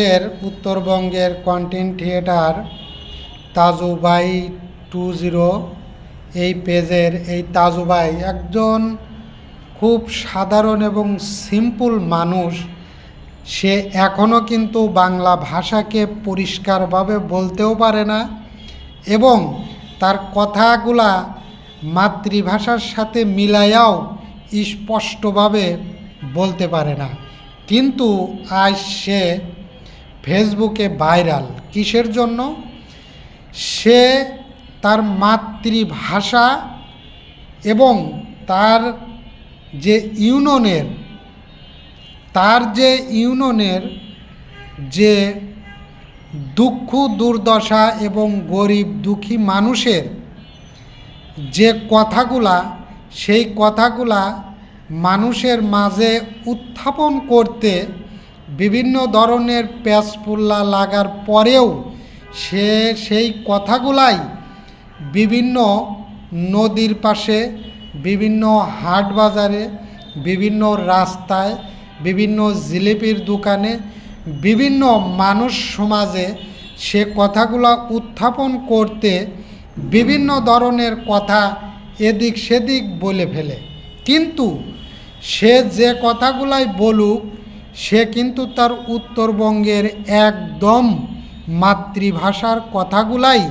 এর উত্তরবঙ্গের content creator তাজুভাই 20 এই পেজের এই তাজুভাই একজন খুব সাধারণ এবং সিম্পল মানুষ। সে এখনও কিন্তু বাংলা ভাষাকে পরিষ্কারভাবে বলতেও পারে না এবং তার কথাগুলা মাতৃভাষার সাথে মিলাইয়াও স্পষ্টভাবে বলতে পারে না। কিন্তু আজ সে ফেসবুকে ভাইরাল কিসের জন্য? সে তার মাতৃভাষা এবং তার যে ইউনিয়নের যে দুঃখ দুর্দশা এবং গরিব দুঃখী মানুষের যে কথাগুলা, সেই কথাগুলা মানুষের মাঝে উত্থাপন করতে বিভিন্ন ধরনের প্যাচপুল্লা লাগার পরেও সে সেই কথাগুলাই বিভিন্ন নদীর পাশে, বিভিন্ন হাট বাজারে, বিভিন্ন রাস্তায়, বিভিন্ন জিলিপির দোকানে, বিভিন্ন মানুষ সমাজে সে কথাগুলো উত্থাপন করতে বিভিন্ন ধরনের কথা এদিক সেদিক বলে ফেলে। কিন্তু সে যে কথাগুলাই বলুক, সে কিন্তু তার উত্তরবঙ্গের একদম মাতৃভাষার কথাগুলাই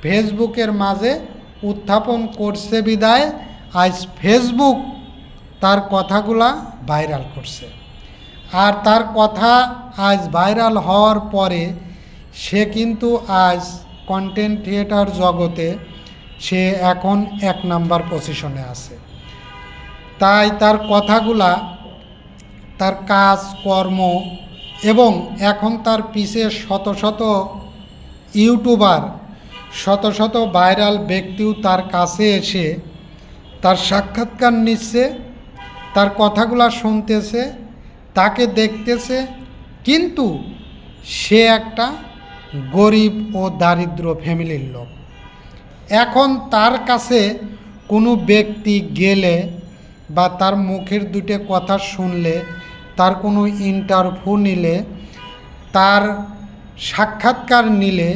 ফেসবুকের মাঝে উত্থাপন করছে বিদায় আজ ফেসবুক তার কথাগুলা ভাইরাল করছে। আর তার কথা আজ ভাইরাল হওয়ার পরে সে কিন্তু আজ কন্টেন্ট ক্রিয়েটার জগতে সে এখন 1 নাম্বার পজিশনে আছে। তাই তার কথাগুলা, তার কাজ কর্ম এবং এখন তার পিছে শত শত ইউটিউবার, শত শত ভাইরাল ব্যক্তিও তার কাছে এসে তার সাক্ষাৎকার নিচ্ছে, তার কথাগুলা শুনতেছে, তাকে দেখতেছে। কিন্তু সে একটা গরিব ও দারিদ্র ফ্যামিলির লোক। এখন তার কাছে কোনো ব্যক্তি গেলে বা তার মুখের দুটো কথা শুনলে, তার কোনো ইন্টারভিউ নিলে, তার সাক্ষাৎকার নিলে,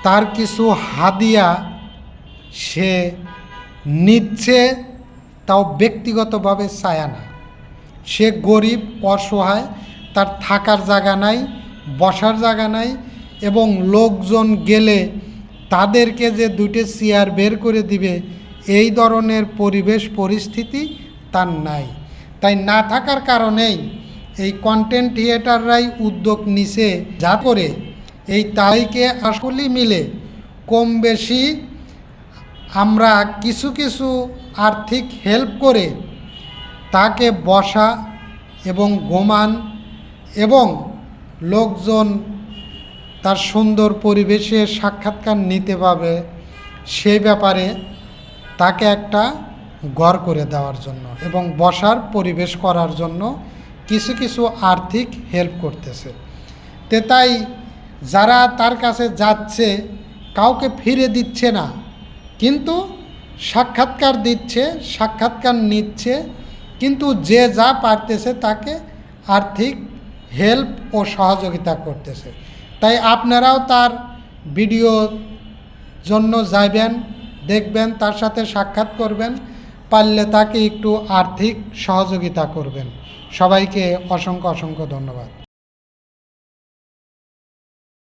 তার কিছু হাদিয়া সে নিচ্ছে, তাও ব্যক্তিগতভাবে চায় না। সে গরিব, অসহায়, তার থাকার জায়গা নাই, বসার জায়গা নাই এবং লোকজন গেলে তাদেরকে যে 2টি চেয়ার বের করে দিবে এই ধরনের পরিবেশ পরিস্থিতি তার নাই। তাই না থাকার কারণেই এই কন্টেন্ট ক্রিয়েটাররাই উদ্যোগ নিছে, যা করে এই তাইকে আসলে মিলে কম বেশি আমরা কিছু কিছু আর্থিক হেল্প করে তাকে বসা এবং ঘুমান এবং লোকজন তার সুন্দর পরিবেশে সাক্ষাৎকার নিতে পাবে, সেই ব্যাপারে তাকে একটা ঘর করে দেওয়ার জন্য এবং বসার পরিবেশ করার জন্য কিছু কিছু আর্থিক হেল্প করতেছে। তাই যারা তার কাছে যাচ্ছে কাউকে ফিরে দিচ্ছে না, কিন্তু সাক্ষাৎকার দিচ্ছে, সাক্ষাৎকার নিচ্ছে, কিন্তু যে যা পারতেছে তাকে আর্থিক হেল্প ও সহযোগিতা করতেছে। তাই আপনারাও তার ভিডিওর জন্য যাবেন, দেখবেন, তার সাথে সাক্ষাৎ করবেন, পারলে তাকে একটু আর্থিক সহযোগিতা করবেন। সবাইকে অসংখ্য অসংখ্য ধন্যবাদ।